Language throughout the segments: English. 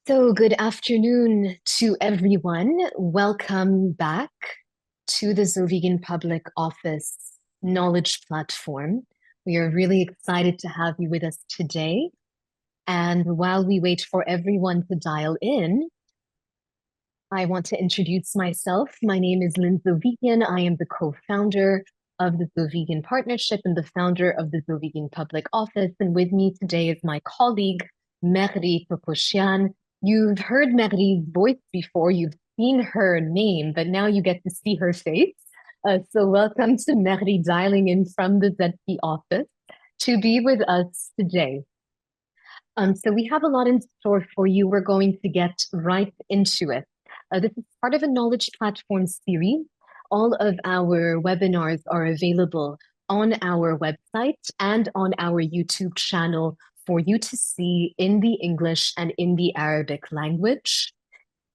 So, good afternoon to everyone. Welcome back to the Zovighian Public Office Knowledge Platform. We are really excited to have you with us today. And while we wait for everyone to dial in, I want to introduce myself. My name is Lynn Zovighian. I am the co-founder of the Zovighian Partnership and the founder of the Zovighian Public Office. And with me today is my colleague, Meghry Topoushian. You've heard Meghry's voice before, you've seen her name, but now you get to see her face. So welcome to Meghry dialing in from the ZP office to be with us today. So we have a lot in store for you. We're going to get right into it. This is part of a knowledge platform series. All of our webinars are available on our website and on our YouTube channel for you to see in the English and in the Arabic language.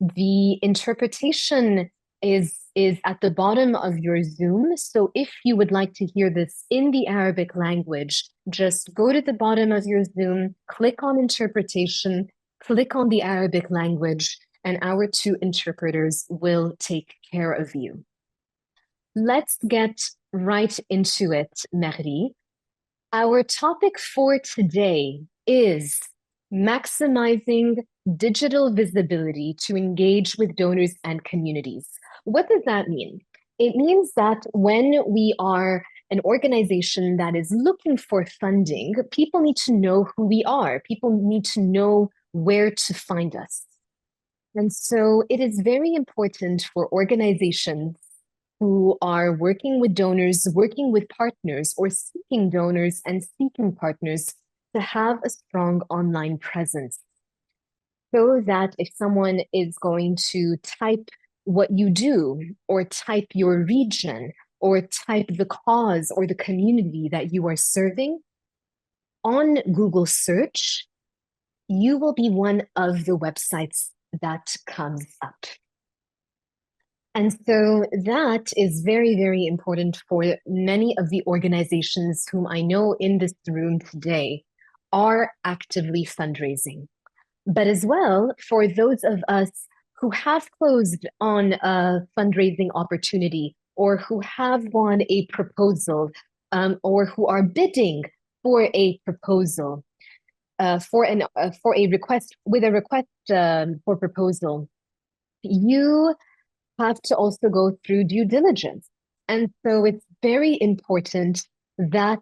The interpretation is at the bottom of your Zoom. So if you would like to hear this in the Arabic language, just go to the bottom of your Zoom, click on interpretation, click on the Arabic language, and our two interpreters will take care of you. Let's get right into it, Meghry. Our topic for today is maximizing digital visibility to engage with donors and communities. What does that mean? It means that when we are an organization that is looking for funding, people need to know who we are. People need to know where to find us. And so it is very important for organizations who are working with donors, working with partners, or seeking donors and seeking partners to have a strong online presence. So that if someone is going to type what you do, or type your region, or type the cause or the community that you are serving on Google search, you will be one of the websites that comes up. And so that is very, very important for many of the organizations whom I know in this room today are actively fundraising. But as well, for those of us who have closed on a fundraising opportunity, or who have won a proposal, or who are bidding for a proposal, for a request for proposal, you have to also go through due diligence. And so it's very important that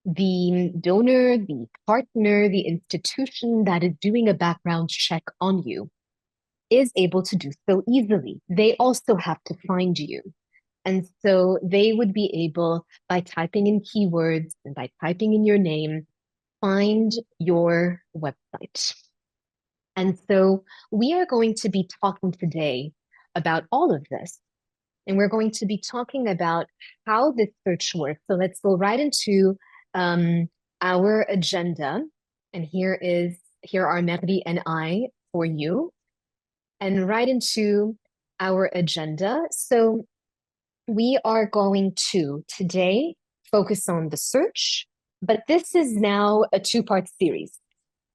the donor, the partner, the institution that is doing a background check on you is able to do so easily. They also have to find you. And so they would be able, by typing in keywords and by typing in your name, find your website. And so we are going to be talking today about all of this. And we're going to be talking about how this search works. So let's go right into our agenda. And here are Meghry and I for you. And right into our agenda. So we are going to today focus on the search, but this is now a two-part series.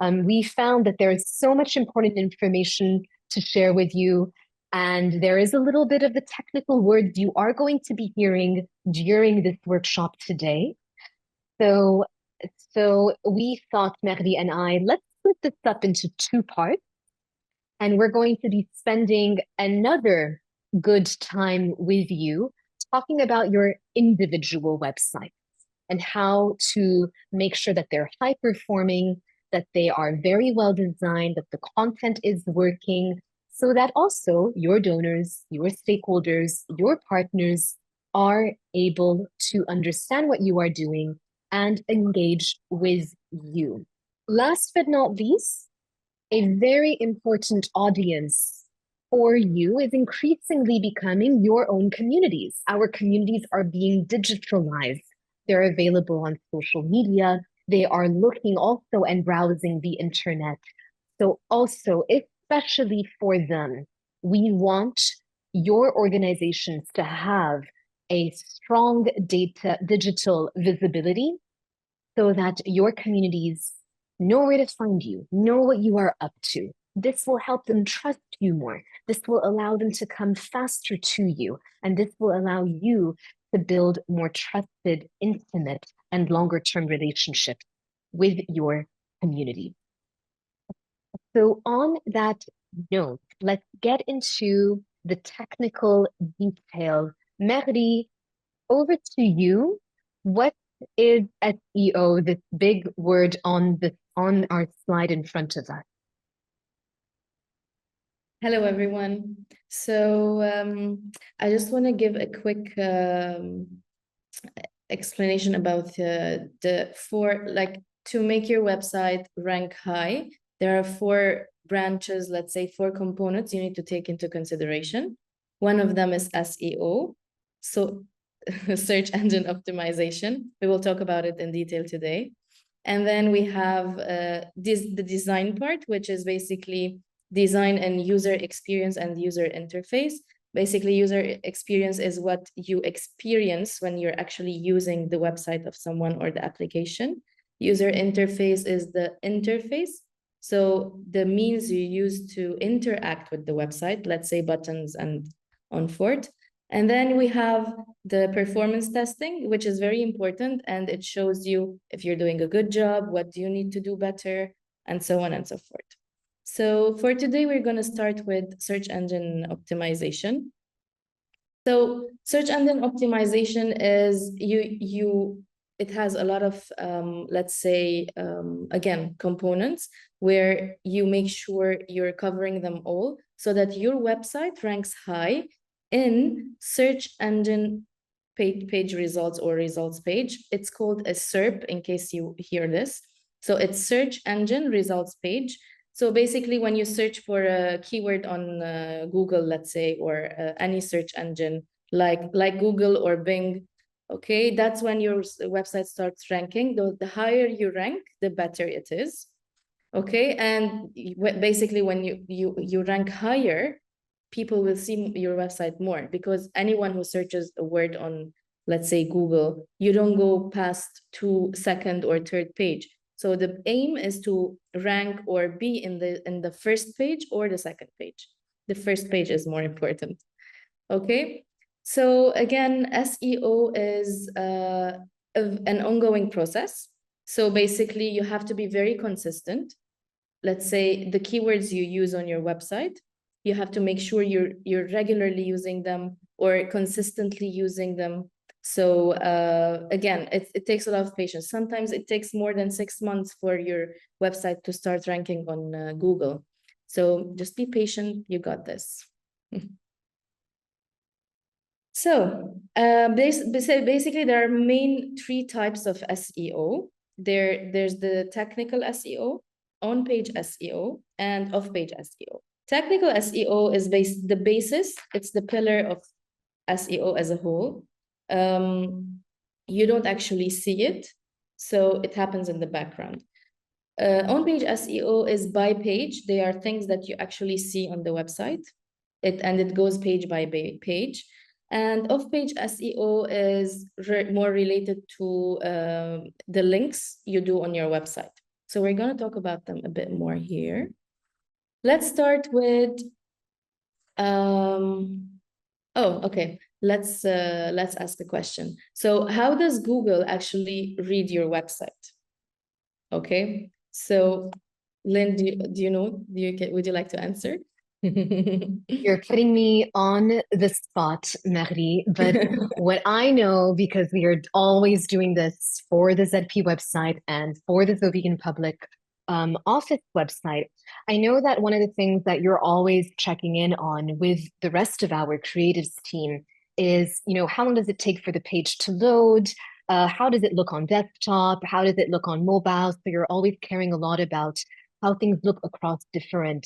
We found that there is so much important information to share with you, and there is a little bit of the technical words you are going to be hearing during this workshop today. So we thought, Meghry and I, let's split this up into two parts, and we're going to be spending another good time with you talking about your individual websites and how to make sure that they're high performing, that they are very well designed, that the content is working, so that also your donors, your stakeholders, your partners are able to understand what you are doing and engage with you. Last but not least, a very important audience for you is increasingly becoming your own communities. Our communities are being digitalized. They're available on social media. They are looking also and browsing the internet. So also, especially for them, we want your organizations to have a strong digital visibility so that your communities know where to find you, know what you are up to, this will help them trust you more. This will allow them to come faster to you. And this will allow you to build more trusted, intimate, and longer term relationships with your community. So, on that note, let's get into the technical details. Meghry, over to you. What is SEO, this big word on our slide in front of us? Hello, everyone. So I just want to give a quick explanation about the four, like to make your website rank high, there are four branches, let's say four components you need to take into consideration. One of them is SEO, so search engine optimization. We will talk about it in detail today. And then we have the design part, which is basically design and user experience and user interface. Basically, user experience is what you experience when you're actually using the website of someone or the application. User interface is the interface. So the means you use to interact with the website, let's say buttons and on forth. And then we have the performance testing, which is very important. And it shows you if you're doing a good job, what do you need to do better, and so on and so forth. So for today, we're going to start with search engine optimization. So search engine optimization is it has a lot of, let's say, again, components where you make sure you're covering them all so that your website ranks high in search engine page results or results page. It's called a SERP in case you hear this. So it's search engine results page. So basically, when you search for a keyword on Google, let's say, or any search engine like Google or Bing, okay, that's when your website starts ranking. The higher you rank, the better it is. Okay, and basically, when you rank higher, people will see your website more because anyone who searches a word on, let's say, Google, you don't go past second or third page. So the aim is to rank or be in the first page or the second page. The first page is more important. Okay. So again, SEO is an ongoing process. So basically, you have to be very consistent. Let's say the keywords you use on your website, you have to make sure you're regularly using them or consistently using them. So again, it takes a lot of patience. Sometimes it takes more than 6 months for your website to start ranking on Google. So just be patient, you got this. So basically, there are main three types of SEO. There's the technical SEO, on-page SEO, and off-page SEO. Technical SEO is the basis, it's the pillar of SEO as a whole. You don't actually see it, so it happens in the background. On-page SEO is by page. They are things that you actually see on the website, and it goes page by page. And off-page SEO is more related to the links you do on your website. So we're going to talk about them a bit more here. Let's start with, okay. Let's ask a question. So how does Google actually read your website? Okay. So Lynn, do you know? Would you like to answer? You're putting me on the spot, Meghry, but what I know, because we are always doing this for the ZP website and for the Zovighian Public Office website, I know that one of the things that you're always checking in on with the rest of our creatives team is, how long does it take for the page to load? How does it look on desktop? How does it look on mobile? So you're always caring a lot about how things look across different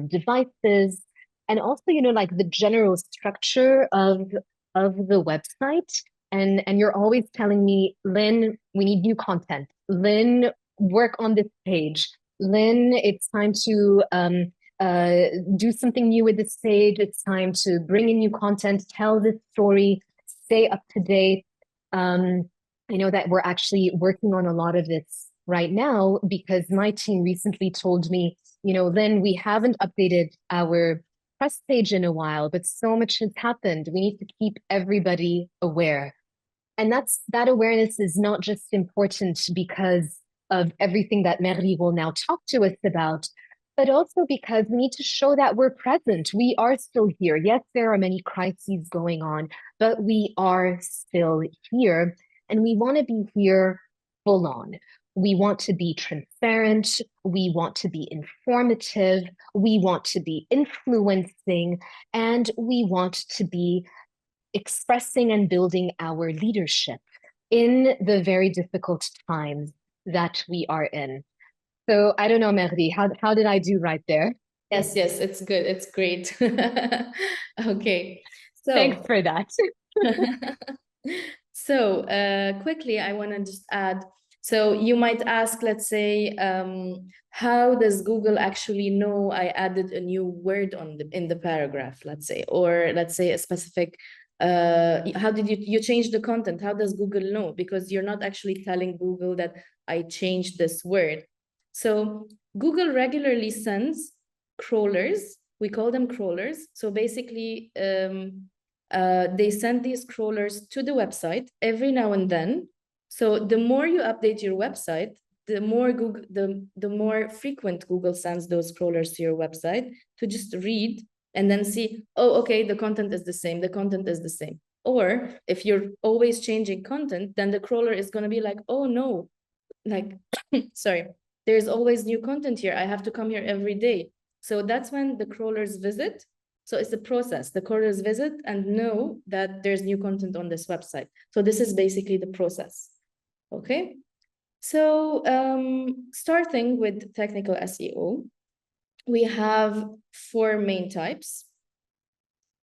devices, and also, like the general structure of the website. And you're always telling me, Lynn, we need new content. Lynn, work on this page. Lynn, it's time to do something new with this page. It's time to bring in new content, tell this story, stay up to date. I know that we're actually working on a lot of this right now because my team recently told me Lynn, we haven't updated our press page in a while, but so much has happened. We need to keep everybody aware. And that awareness is not just important because of everything that Meghry will now talk to us about, but also because we need to show that we're present. We are still here. Yes, there are many crises going on, but we are still here. And we want to be here full on. We want to be transparent. We want to be informative. We want to be influencing. And we want to be expressing and building our leadership in the very difficult times that we are in. So I don't know, Meghry, how did I do right there? Yes, it's good. It's great. Okay. Thanks So for that. so quickly, I want to just add, so you might ask, let's say, how does Google actually know I added a new word in the paragraph, let's say, or let's say a specific, how did you change the content? How does Google know? Because you're not actually telling Google that I changed this word. So Google regularly sends crawlers. We call them crawlers. So basically, they send these crawlers to the website every now and then. So the more you update your website, the more the more frequent Google sends those crawlers to your website to just read and then see, oh, okay, the content is the same, the content is the same. Or if you're always changing content, then the crawler is going to be like, oh no, like, sorry, there's always new content here. I have to come here every day. So that's when the crawlers visit. So it's a process. The crawlers visit and know that there's new content on this website. So this is basically the process. Okay. So starting with technical SEO, we have 4 main types.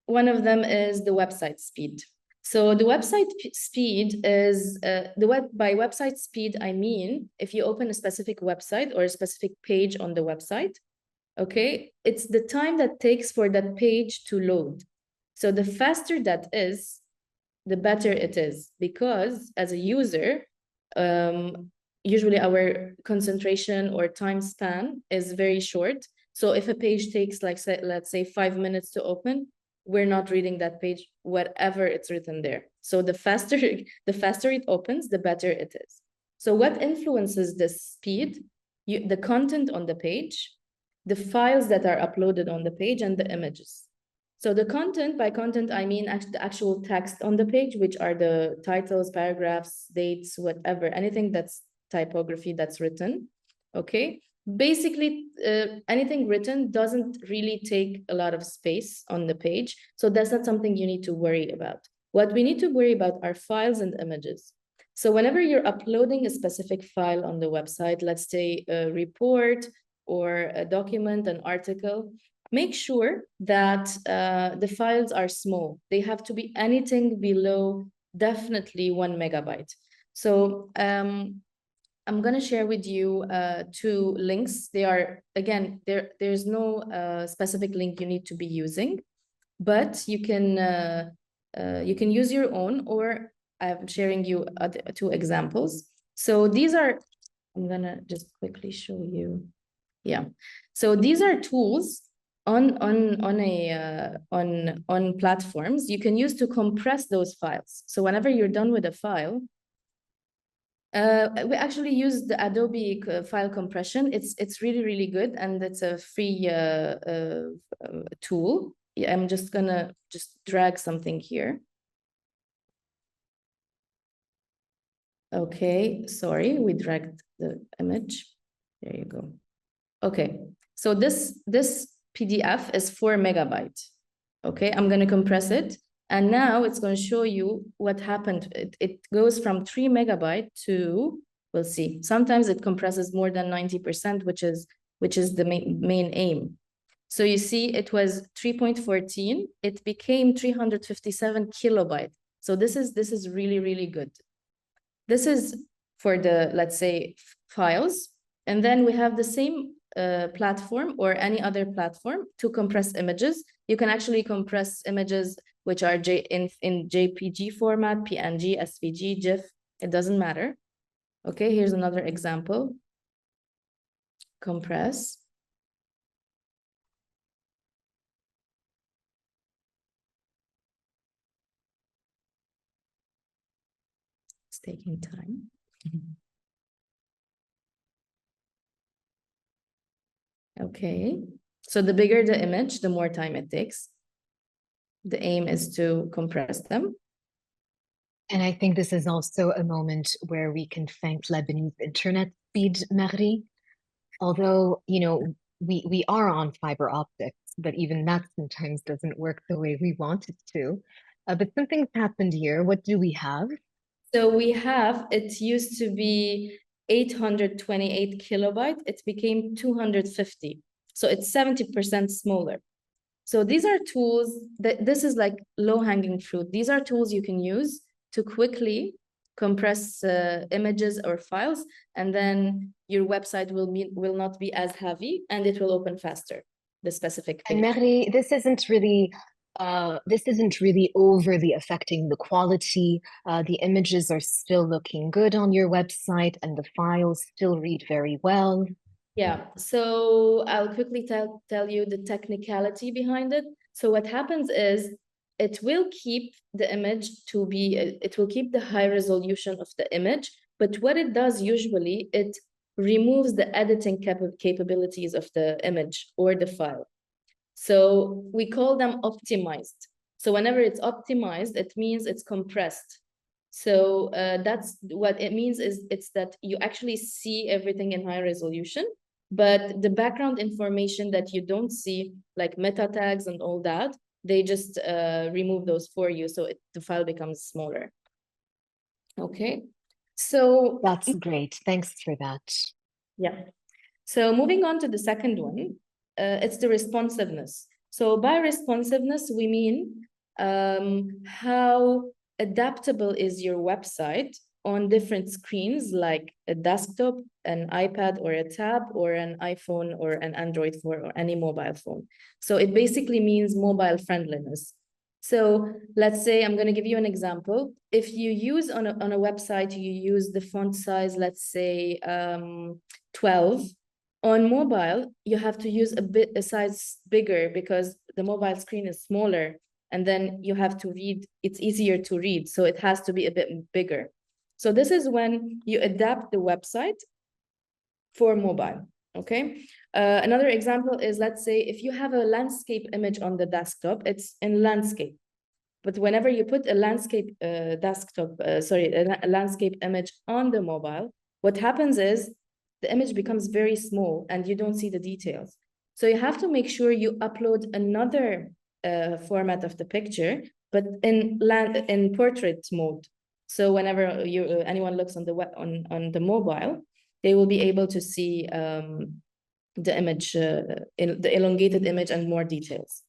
One of them is the website speed. So the website speed is by website speed, I mean, if you open a specific website or a specific page on the website, okay, it's the time that takes for that page to load. So the faster that is, the better it is, because as a user, usually our concentration or time span is very short. So if a page takes, like, let's say 5 minutes to open, we're not reading that page, whatever it's written there. So the faster it opens, the better it is. So what influences this speed? The content on the page, the files that are uploaded on the page, and the images. So the content, by content, I mean the actual text on the page, which are the titles, paragraphs, dates, whatever, anything that's typography that's written, okay? Basically, anything written doesn't really take a lot of space on the page. So that's not something you need to worry about. What we need to worry about are files and images. So whenever you're uploading a specific file on the website, let's say a report or a document, an article, make sure that the files are small. They have to be anything below definitely 1 megabyte. So I'm going to share with you 2 links. They are, again, there's no specific link you need to be using, but you can use your own, or I'm sharing you 2 examples. So these are, I'm going to just quickly show you. Yeah. So these are tools on platforms you can use to compress those files. So whenever you're done with a file, we actually use the Adobe file compression. It's really good, and it's a free tool. Yeah, I'm just gonna drag something here. Okay, sorry, we dragged the image. There you go. Okay, so this PDF is 4 megabyte. Okay, I'm gonna compress it. And now it's going to show you what happened. It goes from 3 megabyte to, we'll see. Sometimes it compresses more than 90%, which is the main aim. So you see, it was 3.14. It became 357 kilobyte. So this is really good. This is for the, let's say, files. And then we have the same platform or any other platform to compress images. You can actually compress images which are in JPG format, PNG, SVG, GIF, it doesn't matter. Okay, here's another example. Compress. It's taking time. Okay, so the bigger the image, the more time it takes. The aim is to compress them. And I think this is also a moment where we can thank Lebanese internet speed, Meghry. Although, you know, we are on fiber optics, but even that sometimes doesn't work the way we want it to. But something's happened here. What do we have? So we have, it used to be 828 kilobyte. It became 250. So it's 70% smaller. So these are tools that this is like low-hanging fruit. These are tools you can use to quickly compress images or files, and then your website will not be as heavy and it will open faster, the specific And page. Meghry, this isn't really overly affecting the quality. The images are still looking good on your website, and the files still read very well. Yeah, so I'll quickly tell you the technicality behind it. So what happens is it will keep the image to be, it will keep the high resolution of the image, but what it does usually, it removes the editing capabilities of the image or the file. So we call them optimized. So whenever it's optimized, it means it's compressed. So that's what it means is it's that you actually see everything in high resolution, but the background information that you don't see, like meta tags and all that, they just remove those for you. So the file becomes smaller. Okay. So That's great. Thanks for that. yeah. So moving on to the second one, it's the responsiveness. So by responsiveness, we mean how adaptable is your website on different screens, like a desktop, an iPad or a tab, or an iPhone or an Android phone or any mobile phone. So it basically means mobile friendliness. So let's say I'm going to give you an example. If you use on a website, you use the font size, let's say 12. On mobile, you have to use a size bigger because the mobile screen is smaller, and then you have to read, it's easier to read, so it has to be a bit bigger. So this is when you adapt the website for mobile, okay? Another example is, let's say if you have a landscape image on the desktop, it's in landscape. But whenever you put a landscape a landscape image on the mobile, what happens is the image becomes very small and you don't see the details. So you have to make sure you upload another format of the picture, but in portrait mode. So whenever anyone looks on the web on the mobile, they will be able to see the image, in the elongated image and more details.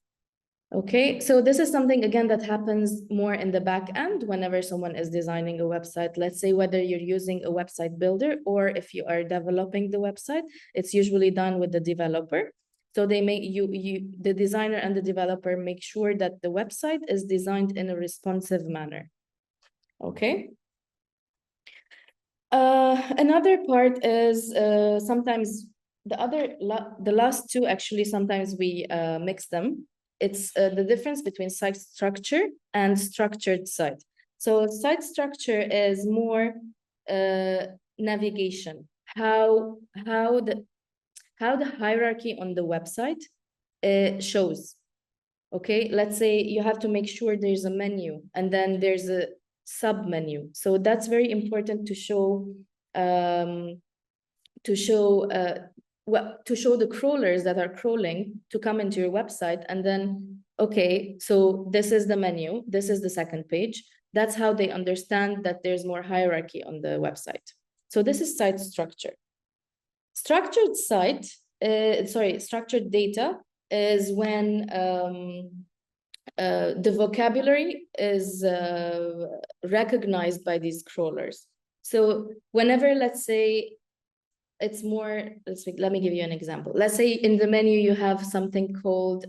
Okay, so this is something, again, that happens more in the back end whenever someone is designing a website. Let's say whether you're using a website builder or if you are developing the website, it's usually done with the developer. So they make the designer and the developer make sure that the website is designed in a responsive manner. Okay. Another part is sometimes the last two, actually, sometimes we mix them. It's the difference between site structure and structured site. So site structure is more navigation, how the hierarchy on the website shows. Okay, let's say you have to make sure there's a menu and then there's a sub menu. So that's very important to show the crawlers that are crawling to come into your website, and then, okay, so this is the menu, this is the second page. That's how they understand that there's more hierarchy on the website. So this is site structure. Structured data is when the vocabulary is recognized by these crawlers. So whenever, let's say, it's more, let me give you an example. Let's say in the menu, you have something called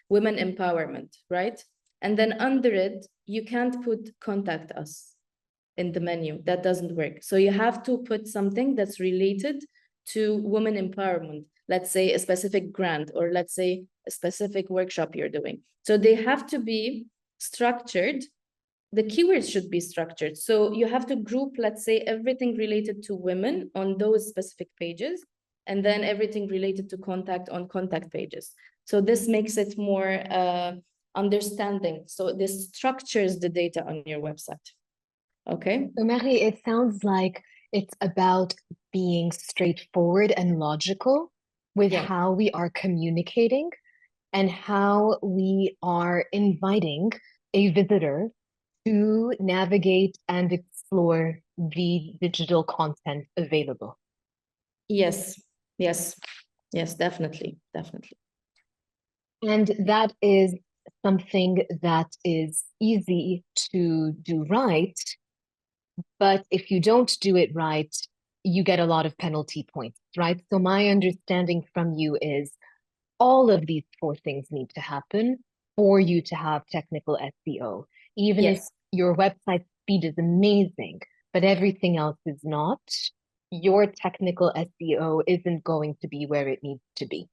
women empowerment, right? And then under it, you can't put contact us in the menu. That doesn't work. So you have to put something that's related to women empowerment. Let's say a specific grant, or let's say a specific workshop you're doing. So they have to be structured the keywords should be structured. So you have to group, let's say, everything related to women on those specific pages, and then everything related to contact on contact pages. So this makes it more understanding. So this structures the data on your website. Okay. So, Meghry, it sounds like it's about being straightforward and logical with Yeah. how we are communicating and how we are inviting a visitor to navigate and explore the digital content available. Yes. Yes. Yes, definitely. Definitely. And that is something that is easy to do right. But if you don't do it right, you get a lot of penalty points, right? So my understanding from you is all of these four things need to happen for you to have technical SEO. Even if Yes. your website speed is amazing, but everything else is not, your technical SEO isn't going to be where it needs to be.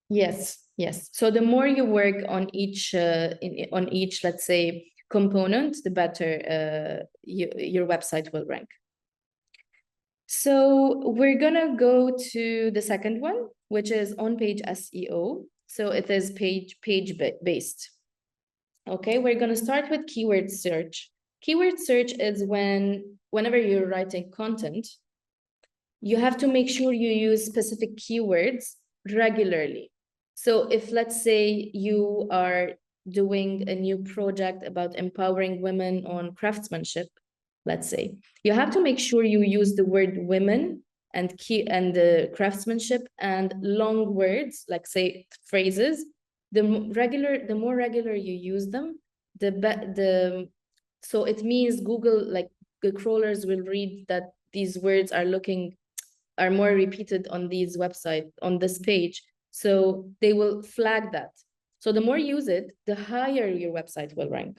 Yes, yes. So the more you work on each, let's say, component, the better your website will rank. So we're gonna go to the second one, which is on-page SEO. So it is page based. Okay, we're gonna start with keyword search. Keyword search is whenever you're writing content, you have to make sure you use specific keywords regularly. So if, let's say, you are doing a new project about empowering women on craftsmanship, let's say, you have to make sure you use the word women and the craftsmanship and long words, like say phrases. The more regular you use them, so it means Google, like the crawlers will read that these words are more repeated on these website, on this page. So they will flag that. So the more you use it, the higher your website will rank.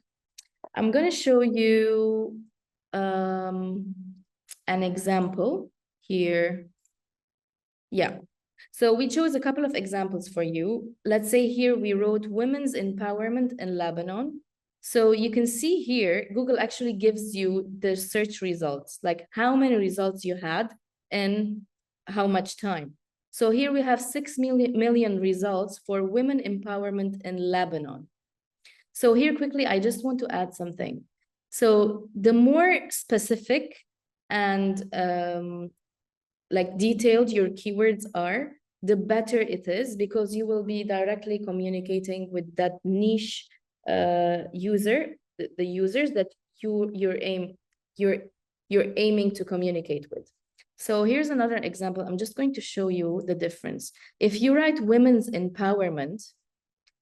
I'm going to show you an example here. Yeah. So we chose a couple of examples for you. Let's say here we wrote women's empowerment in Lebanon. So you can see here, Google actually gives you the search results, like how many results you had and how much time. So here we have 6 million results for women empowerment in Lebanon. So here quickly, I just want to add something. So the more specific and like detailed your keywords are, the better it is, because you will be directly communicating with that niche user, the users that you're aiming to communicate with. So here's another example. I'm just going to show you the difference. If you write women's empowerment,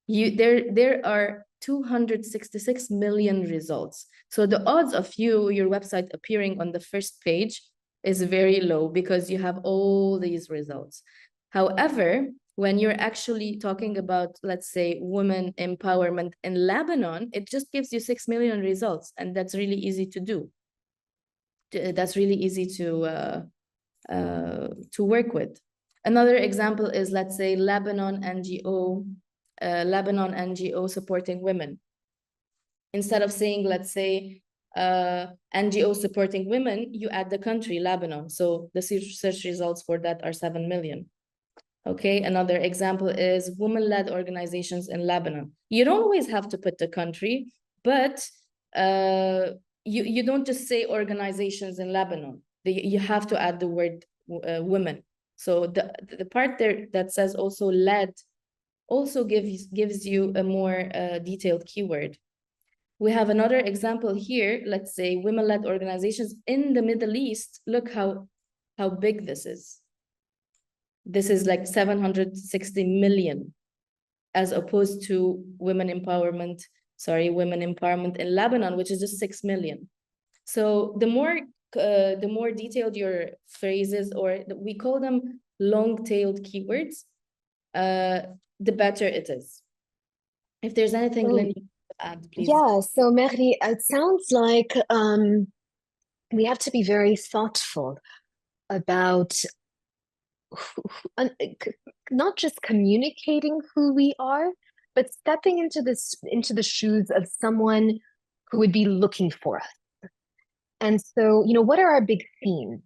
there are 266 million results. So the odds of your website appearing on the first page is very low because you have all these results. However, when you're actually talking about, let's say, women empowerment in Lebanon, it just gives you 6 million results, and that's really easy to do. That's really easy to work with. Another example is, let's say, Lebanon NGO supporting women. Instead of saying, let's say, NGO supporting women, you add the country, Lebanon. So the search results for that are 7 million. Okay, another example is women-led organizations in Lebanon. You don't always have to put the country, but you don't just say organizations in Lebanon. You have to add the word women. So the part there that says also led also gives you a more detailed keyword. We have another example here. Let's say women-led organizations in the Middle East. Look how big this is. This is like 760 million, as opposed to women empowerment in Lebanon, which is just 6 million. So the more detailed your phrases, or we call them long-tailed keywords, the better it is. If there's anything, Lynn, you add, please. Yeah, so Meghry, it sounds like we have to be very thoughtful about not just communicating who we are, but stepping into the shoes of someone who would be looking for us. And so, what are our big themes?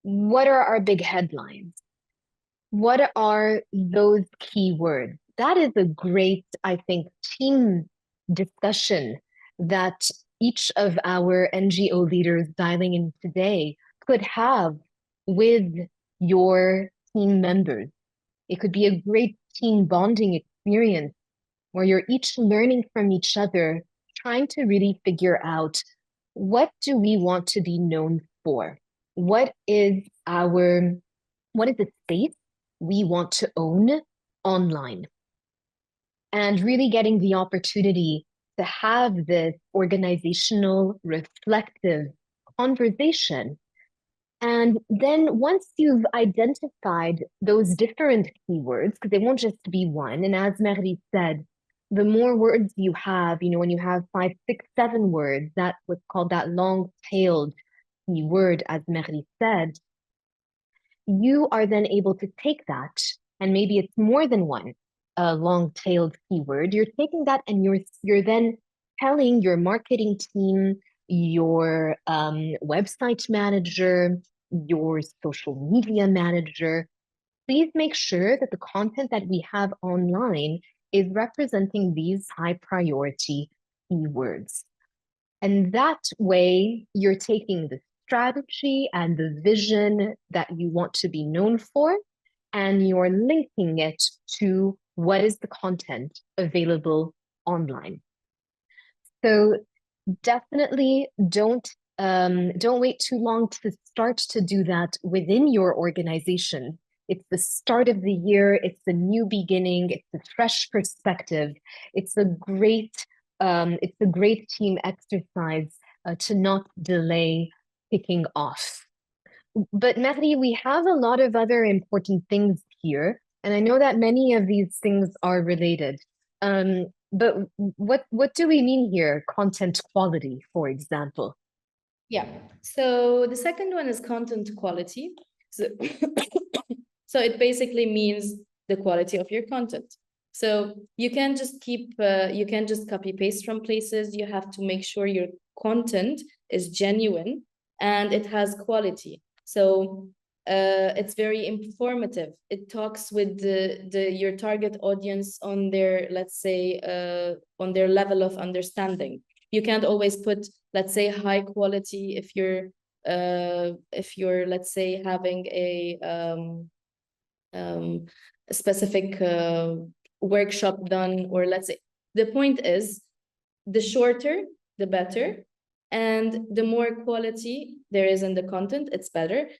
What are our big headlines? What are those keywords? That is a great, I think, team discussion that each of our NGO leaders dialing in today could have with your team members. It could be a great team bonding experience where you're each learning from each other, trying to really figure out what do we want to be known for? What is our, what is the space we want to own online? And really getting the opportunity to have this organizational, reflective conversation. And then once you've identified those different keywords, because they won't just be one, and as Meghry said, the more words you have, when you have 5, 6, 7 words, that's what's called that long-tailed keyword, as Meghry said, you are then able to take that, and maybe it's more than one long-tailed keyword. You're taking that and you're then telling your marketing team, your website manager, your social media manager, please make sure that the content that we have online is representing these high priority keywords. And that way, you're taking the strategy and the vision that you want to be known for, and you're linking it to what is the content available online. So definitely don't wait too long to start to do that within your organization. It's the start of the year, it's a new beginning, it's a fresh perspective. It's a great team exercise to not delay kicking off. But Meghry, we have a lot of other important things here, and I know that many of these things are related. But what do we mean here? Content quality, for example. Yeah. So the second one is content quality. So, so it basically means the quality of your content. So you can't just you can't just copy paste from places. You have to make sure your content is genuine and it has quality. So it's very informative. It talks with your target audience on their, let's say, on their level of understanding. You can't always put, let's say, high quality if you're let's say having a specific workshop done, or let's say the point is the shorter the better, and the more quality there is in the content, it's better.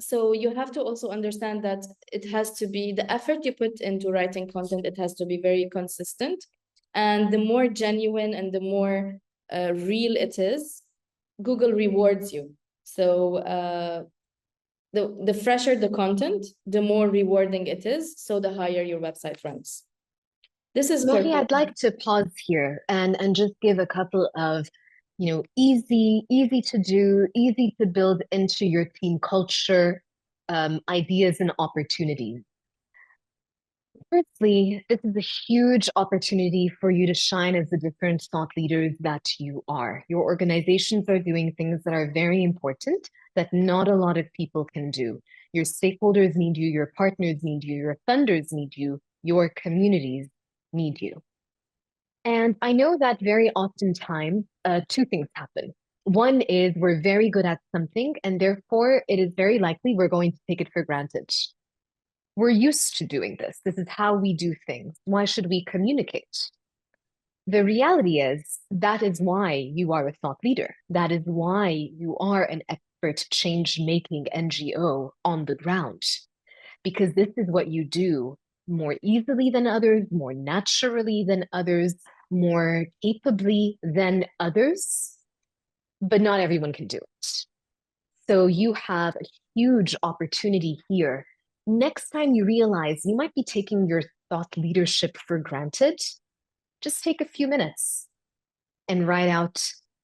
So you have to also understand that it has to be the effort you put into writing content, it has to be very consistent. And the more genuine and the more real it is, Google rewards you. So the fresher the content, the more rewarding it is. So the higher your website ranks. This is Meghry, I'd like to pause here and just give a couple of, easy to do, easy to build into your team culture ideas and opportunities. Firstly, this is a huge opportunity for you to shine as the different thought leaders that you are. Your organizations are doing things that are very important that not a lot of people can do. Your stakeholders need you, your partners need you, your funders need you, your communities need you. And I know that very oftentimes, two things happen. One is we're very good at something, and therefore it is very likely we're going to take it for granted. We're used to doing this. This is how we do things. Why should we communicate? The reality is that is why you are a thought leader. That is why you are an expert change-making NGO on the ground, because this is what you do more easily than others, more naturally than others, more capably than others, but not everyone can do it. So you have a huge opportunity here. Next time you realize you might be taking your thought leadership for granted, just take a few minutes and write out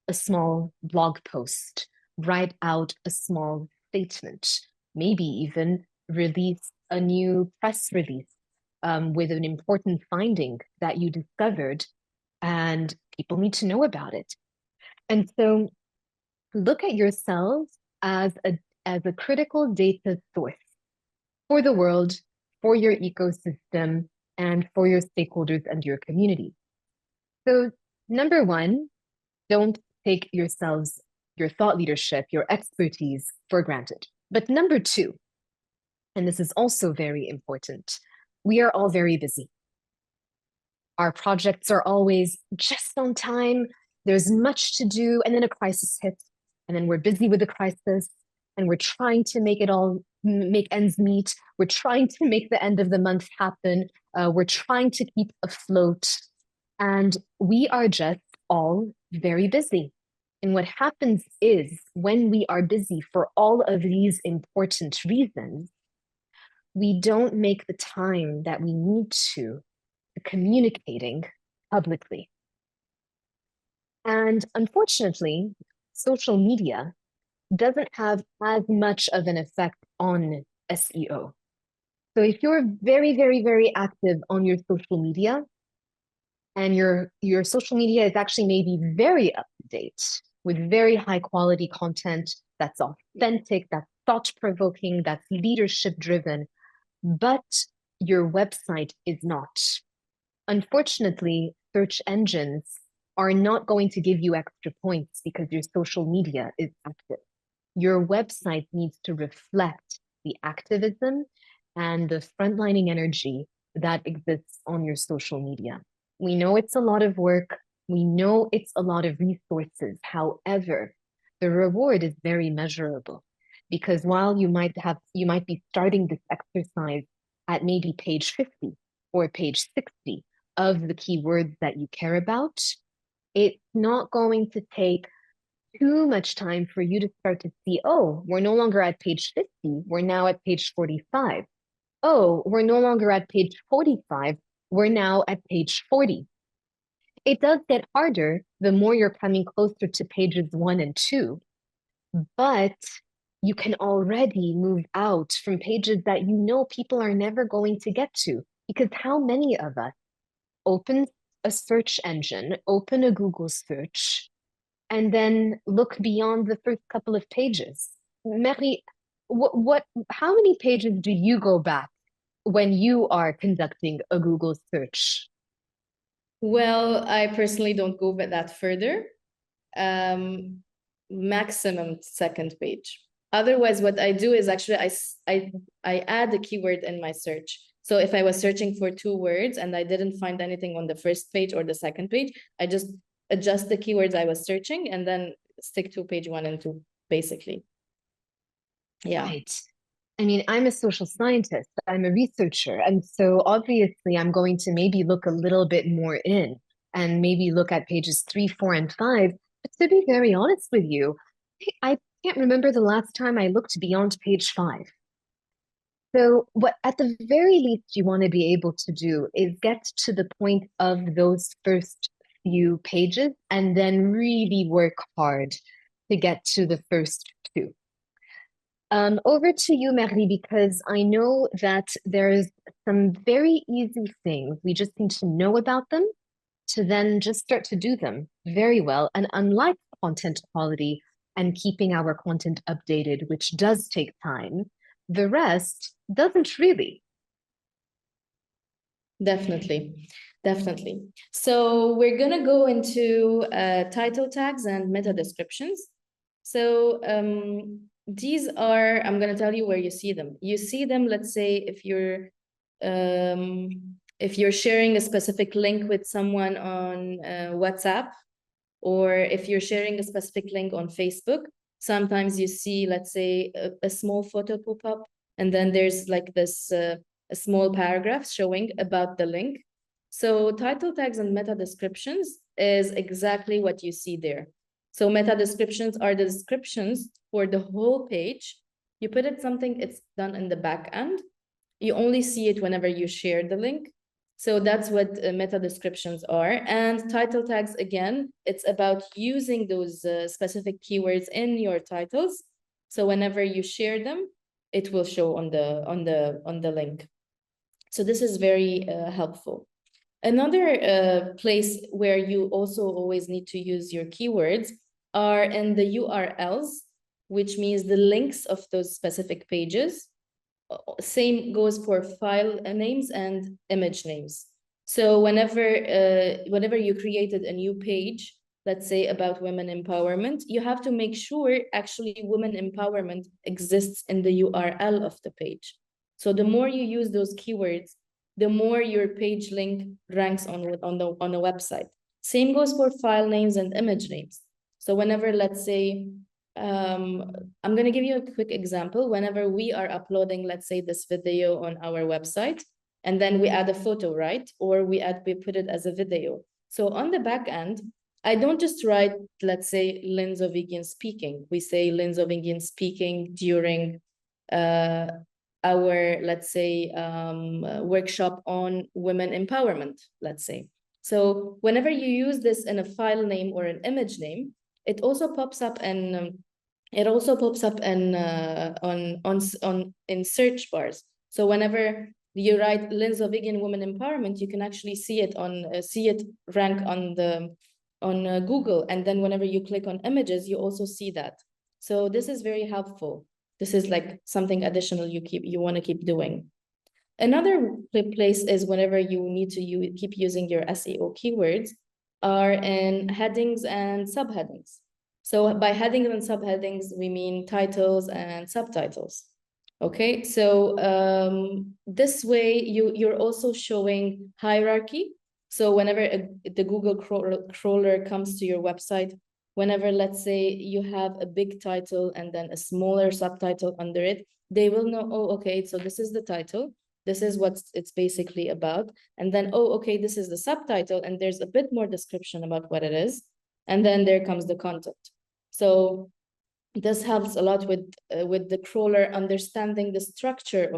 a small blog post, write out a small statement, maybe even release a new press release with an important finding that you discovered, and People need to know about it. And so look at yourselves as a critical data source for the world, for your ecosystem, and for your stakeholders and your community. So number one, don't take yourselves, your thought leadership, your expertise for granted. But number two, and this is also very important, we are all very busy. Our projects are always just on time. There's much to do, and then a crisis hits, and then we're busy with the crisis, and we're trying to make it all make ends meet. We're trying to make the end of the month happen. We're trying to keep afloat, and we are just all very busy. And what happens is when we are busy for all of these important reasons, we don't make the time that we need to communicating publicly. And unfortunately, social media doesn't have as much of an effect on SEO. So if you're very, very, very active on your social media, and your social media is actually maybe very up to date with very high quality content that's authentic, that's thought-provoking, that's leadership driven, but your website is not. Unfortunately, search engines are not going to give you extra points because your social media is active. Your website needs to reflect the activism and the frontlining energy that exists on your social media. We know it's a lot of work. We know it's a lot of resources. However, the reward is very measurable because while you might be starting this exercise at maybe page 50 or page 60 of the keywords that you care about, it's not going to take too much time for you to start to see, oh, we're no longer at page 50, we're now at page 45. Oh, we're no longer at page 45, we're now at page 40. It does get harder the more you're coming closer to pages 1 and 2, but you can already move out from pages that you know people are never going to get to. Because how many of us open a search engine, open a Google search, and then look beyond the first couple of pages? Meghry, how many pages do you go back when you are conducting a Google search? Well, I personally don't go that further. Maximum second page. Otherwise, what I do is actually I add a keyword in my search. So if I was searching for 2 words and I didn't find anything on the first page or the second page, I just adjust the keywords I was searching and then stick to page 1 and 2, basically. Yeah. Right. I mean, I'm a social scientist, I'm a researcher. And so obviously I'm going to maybe look a little bit more in and maybe look at pages 3, 4, and 5. But to be very honest with you, I can't remember the last time I looked beyond page 5. So what at the very least you want to be able to do is get to the point of those first few pages and then really work hard to get to the first 2. Over to you, Meghry, because I know that there's some very easy things. We just need to know about them to then just start to do them very well. And unlike content quality and keeping our content updated, which does take time, the rest doesn't really. Definitely. Definitely. So we're going to go into title tags and meta descriptions. So these are, I'm going to tell you where you see them. You see them, let's say, if you're sharing a specific link with someone on WhatsApp, or if you're sharing a specific link on Facebook, sometimes you see, let's say, a small photo pop up, and then there's like this a small paragraph showing about the link. So title tags and meta descriptions is exactly what you see there. So meta descriptions are the descriptions for the whole page. You put it something, it's done in the back end. You only see it whenever you share the link. So that's what meta descriptions are. And title tags, again, it's about using those specific keywords in your titles. So whenever you share them, it will show on the link. So this is very helpful. Another place where you also always need to use your keywords are in the URLs, which means the links of those specific pages. Same goes for file names and image names. So whenever you created a new page, let's say about women empowerment, you have to make sure actually women empowerment exists in the URL of the page. So the more you use those keywords, the more your page link ranks on a website. Same goes for file names and image names. So whenever, let's say, I'm going to give you a quick example. Whenever we are uploading, let's say, this video on our website, and then we add a photo, right? Or we put it as a video. So on the back end, I don't just write, let's say, Lynn Zovighian speaking. We say Lynn Zovighian speaking during our, let's say, workshop on women empowerment, let's say. So whenever you use this in a file name or an image name, it also pops up and in search bars. So whenever you write Lynn Zovighian women empowerment, you can actually see it rank on Google, and then whenever you click on images, you also see that. So this is very helpful. This is like something additional you want to keep doing. Another place is whenever you need to keep using your SEO keywords are in headings and subheadings. So by headings and subheadings, we mean titles and subtitles. Okay, so this way you're also showing hierarchy. So whenever the Google crawler comes to your website, whenever, let's say, you have a big title and then a smaller subtitle under it, they will know, oh, okay, so this is the title. This is what it's basically about. And then, oh, okay, this is the subtitle. And there's a bit more description about what it is. And then there comes the content. So this helps a lot with the crawler understanding the structure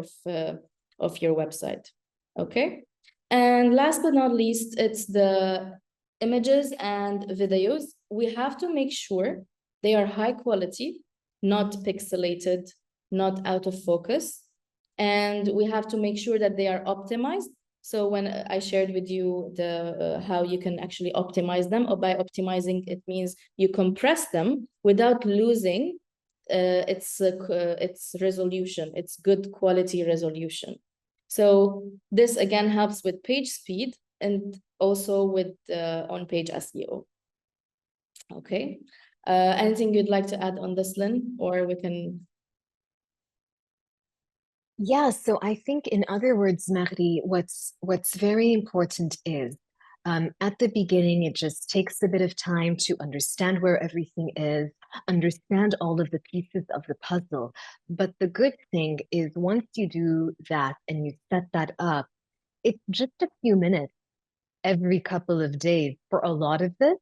of your website. Okay. And last but not least, it's the images and videos. We have to make sure they are high quality, not pixelated, not out of focus. And we have to make sure that they are optimized. So when I shared with you the how you can actually optimize them, or by optimizing, it means you compress them without losing its resolution, its good quality resolution. So this again helps with page speed and also with on-page SEO. Okay. Anything you'd like to add on this, Lynn, or we can? Yeah, so I think in other words, Meghry, what's very important is at the beginning, it just takes a bit of time to understand where everything is, understand all of the pieces of the puzzle. But the good thing is once you do that and you set that up, it's just a few minutes every couple of days for a lot of this.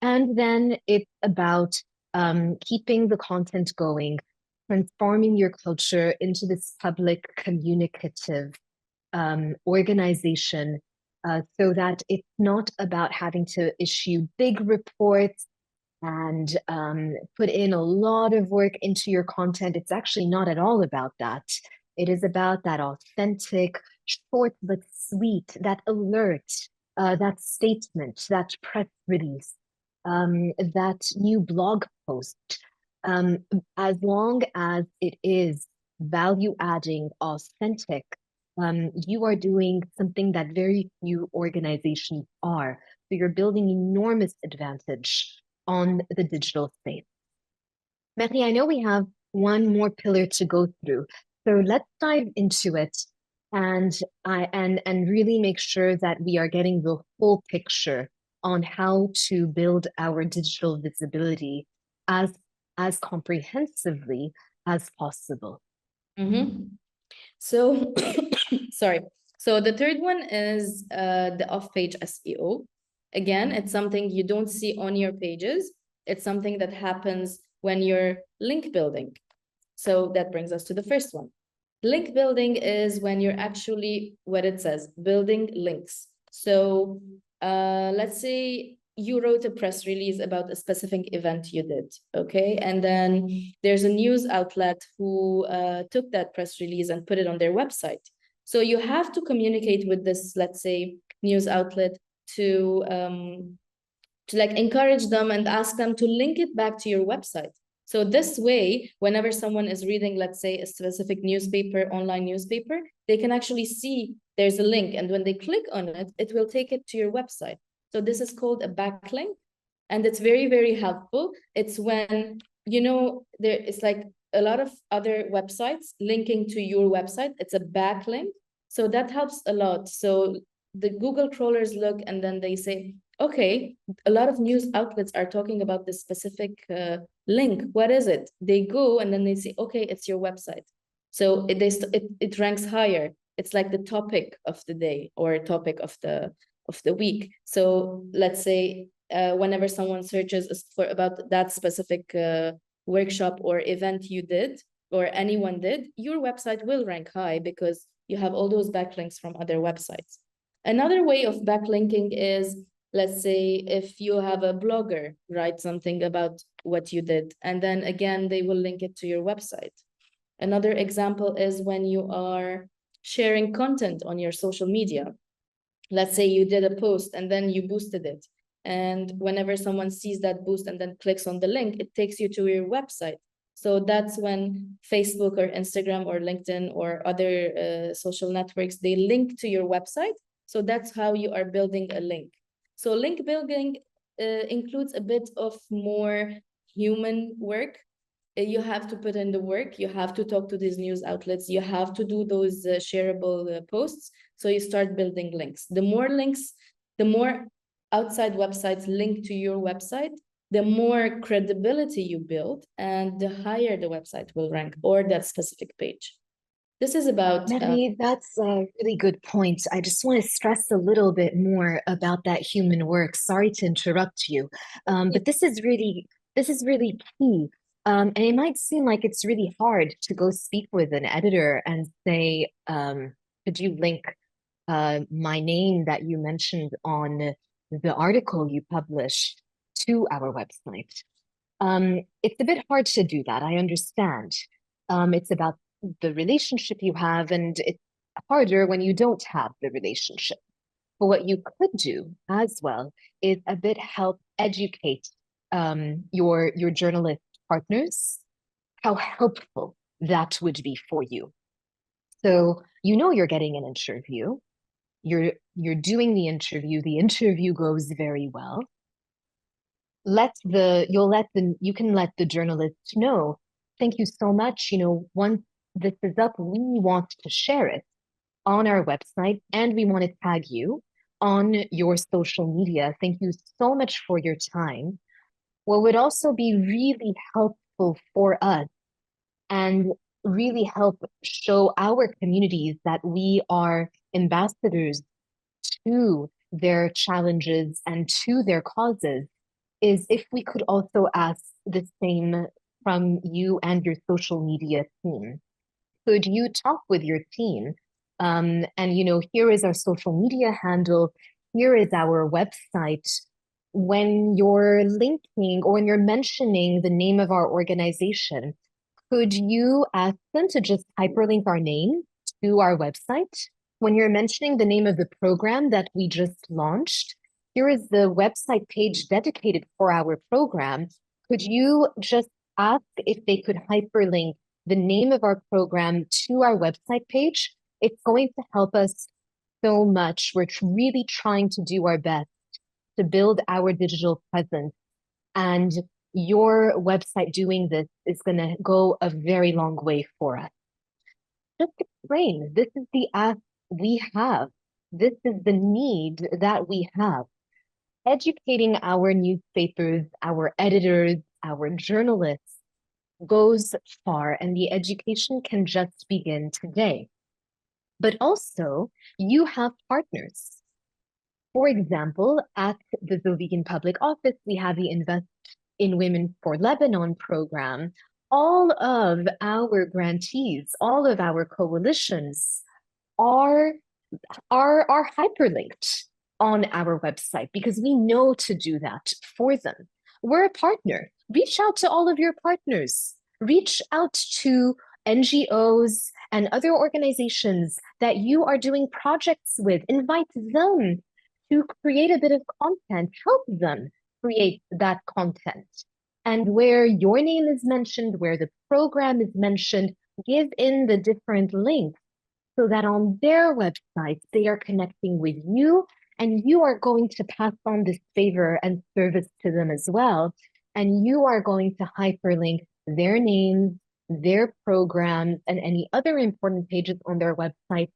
And then it's about keeping the content going, transforming your culture into this public communicative organization so that it's not about having to issue big reports and put in a lot of work into your content. It's actually not at all about that. It is about that authentic, short but sweet, that alert, that statement, that press release, that new blog post. As long as it is value adding, authentic, you are doing something that very few organizations are. So you're building enormous advantage on the digital space. Meghry, I know we have one more pillar to go through, so let's dive into it and really make sure that we are getting the whole picture on how to build our digital visibility as comprehensively as possible. So, sorry. So the third one is the off-page SEO. Again, it's something you don't see on your pages. It's something that happens when you're link building. So that brings us to the first one. Link building is when you're actually, what it says, building links. So let's say you wrote a press release about a specific event you did, okay? And then there's a news outlet who took that press release and put it on their website. So you have to communicate with this, let's say, news outlet to like encourage them and ask them to link it back to your website. So this way, whenever someone is reading, let's say, a specific newspaper, online newspaper, they can actually see there's a link. And when they click on it, it will take it to your website. So this is called a backlink. And it's very, very helpful. It's when, you know, there is like a lot of other websites linking to your website. It's a backlink. So that helps a lot. So the Google crawlers look and then they say, okay, a lot of news outlets are talking about this specific link. What is it? They go and then they say, okay, it's your website. So it ranks higher. It's like the topic of the day or topic of the week. So let's say whenever someone searches for about that specific workshop or event you did or anyone did, your website will rank high because you have all those backlinks from other websites. Another way of backlinking is, let's say, if you have a blogger write something about what you did, and then again, they will link it to your website. Another example is when you are sharing content on your social media. Let's say you did a post and then you boosted it. And whenever someone sees that boost and then clicks on the link, it takes you to your website. So that's when Facebook or Instagram or LinkedIn or other social networks, they link to your website. So that's how you are building a link. So link building includes a bit of more human work. You have to put in the work. You have to talk to these news outlets. You have to do those shareable posts. So you start building links. The more links, the more outside websites link to your website, the more credibility you build and the higher the website will rank or that specific page. This is about Meghry, that's a really good point. I just want to stress a little bit more about that human work. Sorry to interrupt you, but this is really key. And it might seem like it's really hard to go speak with an editor and say, could you link my name that you mentioned on the article you published to our website? It's a bit hard to do that. I understand. It's about the relationship you have, and it's harder when you don't have the relationship. But what you could do as well is a bit help educate your journalist partners how helpful that would be for you. So you know you're getting an interview, you're doing the interview goes very well. You can let the journalist know, thank you so much. You know, once this is up, we want to share it on our website and we want to tag you on your social media. Thank you so much for your time. What would also be really helpful for us and really help show our communities that we are ambassadors to their challenges and to their causes is if we could also ask the same from you and your social media team. Could you talk with your team? And, you know, here is our social media handle. Here is our website. When you're linking or when you're mentioning the name of our organization, could you ask them to just hyperlink our name to our website? When you're mentioning the name of the program that we just launched, here is the website page dedicated for our program. Could you just ask if they could hyperlink the name of our program to our website page? It's going to help us so much. We're really trying to do our best to build our digital presence. And your website doing this is going to go a very long way for us. Just explain, this is the ask we have. This is the need that we have. Educating our newspapers, our editors, our journalists goes far, and the education can just begin today. But also, you have partners. For example, at the Zovighian Public Office, we have the Invest in Women for Lebanon program. All of our grantees, all of our coalitions are hyperlinked on our website because we know to do that for them. We're a partner. Reach out to all of your partners. Reach out to NGOs and other organizations that you are doing projects with. Invite them to create a bit of content, help them create that content. And where your name is mentioned, where the program is mentioned, give in the different links so that on their website, they are connecting with you and you are going to pass on this favor and service to them as well. And you are going to hyperlink their names, their programs, and any other important pages on their website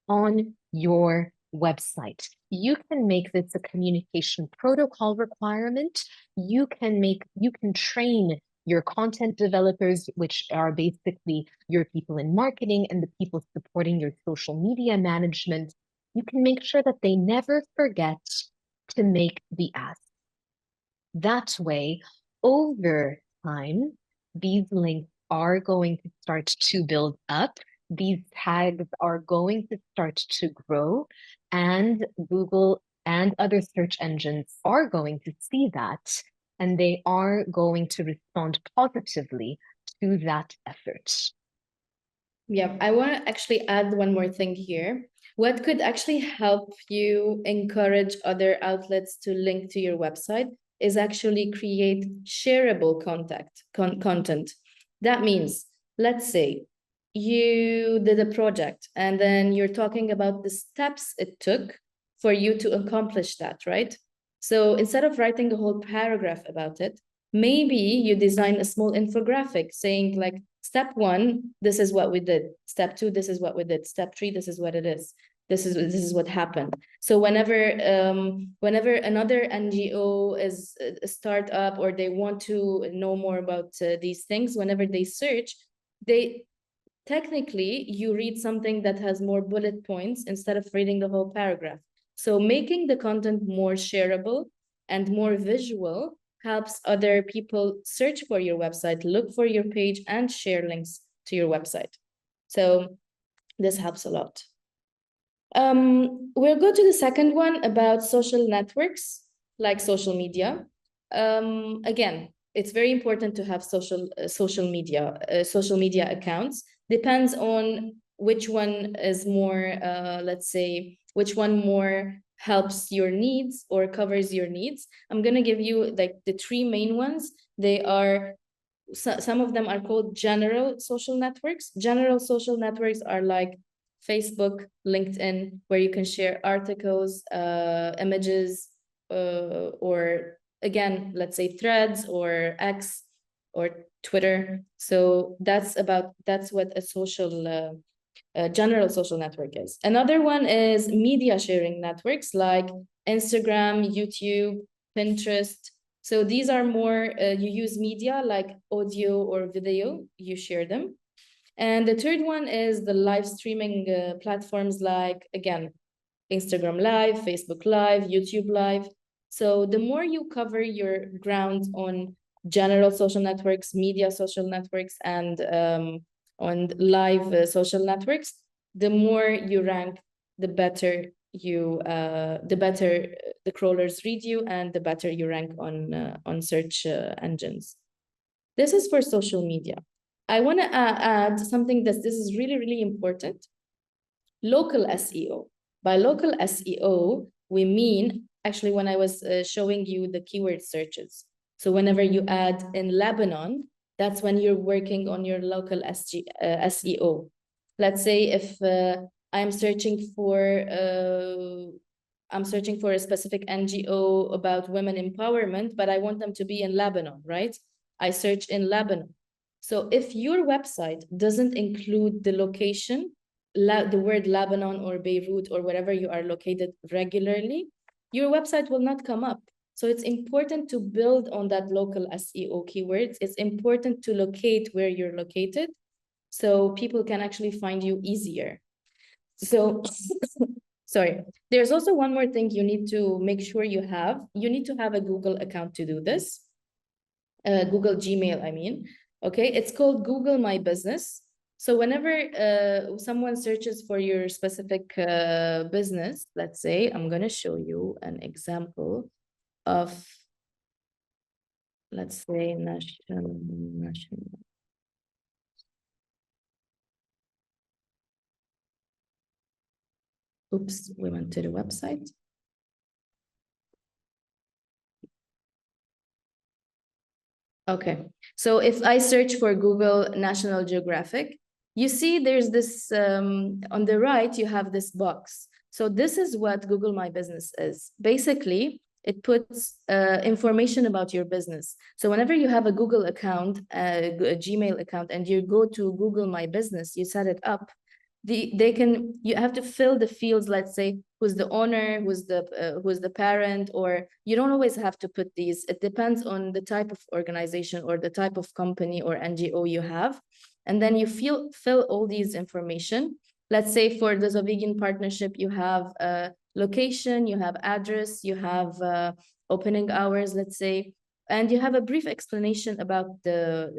on your website. You can make this a communication protocol requirement. You can train your content developers, which are basically your people in marketing and the people supporting your social media management. You can make sure that they never forget to make the ask. That way, over time, these links are going to start to build up. These tags are going to start to grow, and Google and other search engines are going to see that, and they are going to respond positively to that effort. Yeah, I want to actually add one more thing here. What could actually help you encourage other outlets to link to your website is actually create shareable content. That means, let's say you did a project and then you're talking about the steps it took for you to accomplish that, right? So instead of writing a whole paragraph about it, maybe you design a small infographic saying like, step one, this is what we did. Step two, this is what we did. Step three, this is what it is. This is what happened. So whenever another NGO is a startup or they want to know more about these things, whenever they search, they technically you read something that has more bullet points instead of reading the whole paragraph. So making the content more shareable and more visual helps other people search for your website, look for your page, and share links to your website. So this helps a lot. We'll go to the second one about social networks, like social media. Again, it's very important to have social media accounts. Depends on which one is more, let's say, which one more helps your needs or covers your needs. I'm going to give you like the three main ones. They are, some of them are called general social networks. General social networks are like Facebook, LinkedIn, where you can share articles, images, or again, let's say Threads or X or Twitter. So that's what a general social network is. Another one is media sharing networks like Instagram, YouTube, Pinterest. So these are more, you use media like audio or video, you share them. And the third one is the live streaming platforms like, again, Instagram Live, Facebook Live, YouTube Live. So the more you cover your ground on general social networks, media social networks, and on live social networks, the more you rank, the better the crawlers read you, and the better you rank on search engines. This is for social media. I want to add something that this is really, really important. Local SEO. By local SEO, we mean, actually, when I was showing you the keyword searches. So whenever you add in Lebanon, that's when you're working on your local SEO. Let's say if I'm searching for a specific NGO about women empowerment, but I want them to be in Lebanon, right? I search in Lebanon. So if your website doesn't include the location, the word Lebanon or Beirut or wherever you are located regularly, your website will not come up. So it's important to build on that local SEO keywords. It's important to locate where you're located so people can actually find you easier. So, sorry. There's also one more thing you need to make sure you have. You need to have a Google account to do this. Google Gmail, I mean. Okay, it's called Google My Business. So whenever someone searches for your specific business, let's say, I'm going to show you an example of, let's say, national. Oops, we went to the website. Okay. So if I search for Google National Geographic, you see there's this, on the right, you have this box. So this is what Google My Business is. Basically, it puts information about your business. So whenever you have a Google account, a Gmail account, and you go to Google My Business, you set it up, you have to fill the fields, let's say who's the owner, who's the parent, or you don't always have to put these. It depends on the type of organization or the type of company or NGO you have. And then you fill all these information. Let's say for the Zovighian partnership, you have location, you have address, you have opening hours, let's say, and you have a brief explanation about the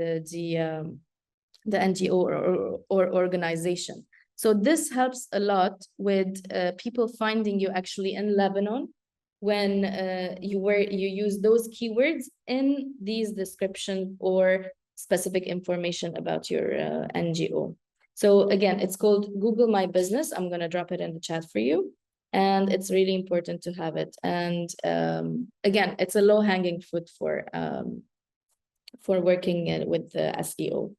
NGO or organization. So this helps a lot with people finding you actually in Lebanon when you use those keywords in these description or specific information about your NGO. So again, it's called Google My Business. I'm going to drop it in the chat for you. And it's really important to have it. And again, it's a low-hanging fruit for working with the SEO.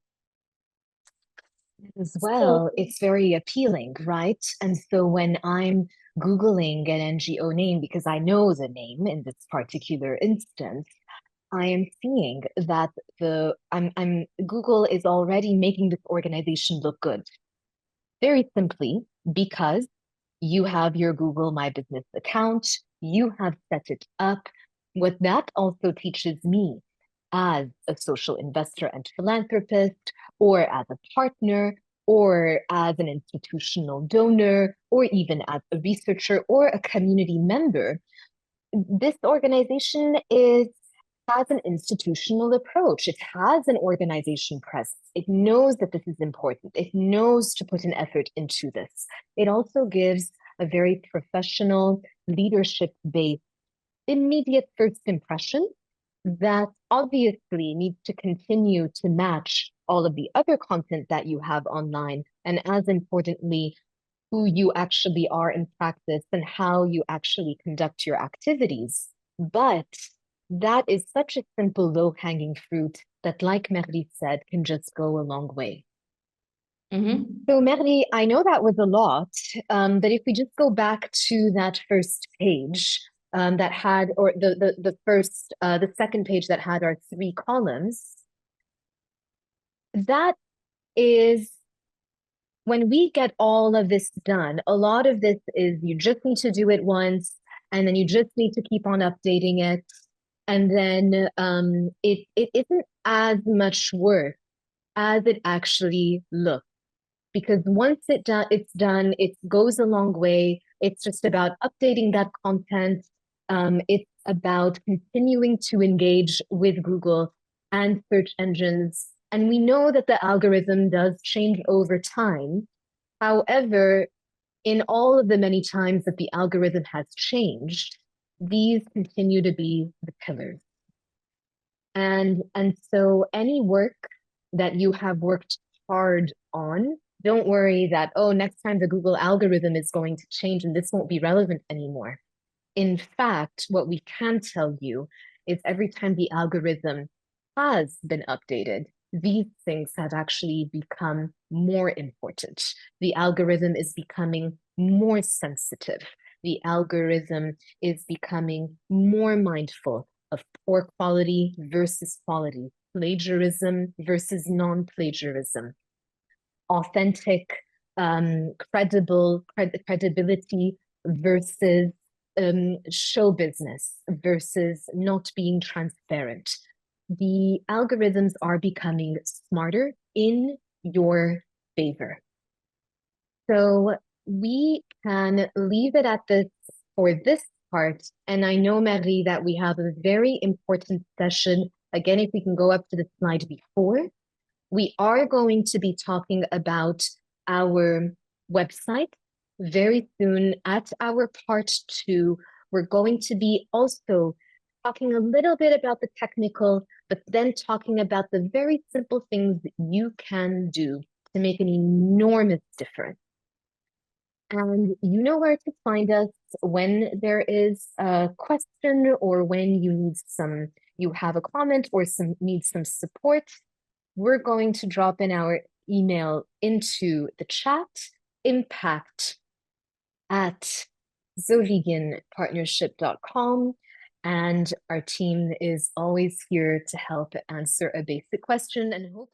As well, it's very appealing, right? And so when I'm Googling an NGO name, because I know the name in this particular instance, I am seeing that Google is already making this organization look good. Very simply, because you have your Google My Business account, you have set it up. What that also teaches me as a social investor and philanthropist, or as a partner, or as an institutional donor, or even as a researcher or a community member, this organization has an institutional approach. It has an organization presence. It knows that this is important. It knows to put an effort into this. It also gives a very professional, leadership-based, immediate first impression that obviously needs to continue to match all of the other content that you have online, and as importantly, who you actually are in practice and how you actually conduct your activities. But that is such a simple, low-hanging fruit that, like Meghry said, can just go a long way. So Meghry, I know that was a lot, but if we just go back to that first page that had, or the second page that had our 3 columns, that is when we get all of this done. A lot of this is you just need to do it once, and then you just need to keep on updating it. And then it isn't as much work as it actually looks. Because once it's done, it goes a long way. It's just about updating that content. It's about continuing to engage with Google and search engines. And we know that the algorithm does change over time. However, in all of the many times that the algorithm has changed, these continue to be the pillars. And so any work that you have worked hard on, don't worry that, oh, next time the Google algorithm is going to change and this won't be relevant anymore. In fact, what we can tell you is every time the algorithm has been updated, these things have actually become more important. The algorithm is becoming more sensitive. The algorithm is becoming more mindful of poor quality versus quality, plagiarism versus non-plagiarism, authentic, credibility versus show business versus not being transparent. The algorithms are becoming smarter in your favor. So we can leave it at this for this part. And I know, Meghry, that we have a very important session. Again, if we can go up to the slide before, we are going to be talking about our website very soon at our part 2. We're going to be also talking a little bit about the technical, but then talking about the very simple things that you can do to make an enormous difference. And you know where to find us when there is a question or when you need some you have a comment or need some support, we're going to drop in our email into the chat, impact@zovighianpartnership.com. And our team is always here to help answer a basic question and hope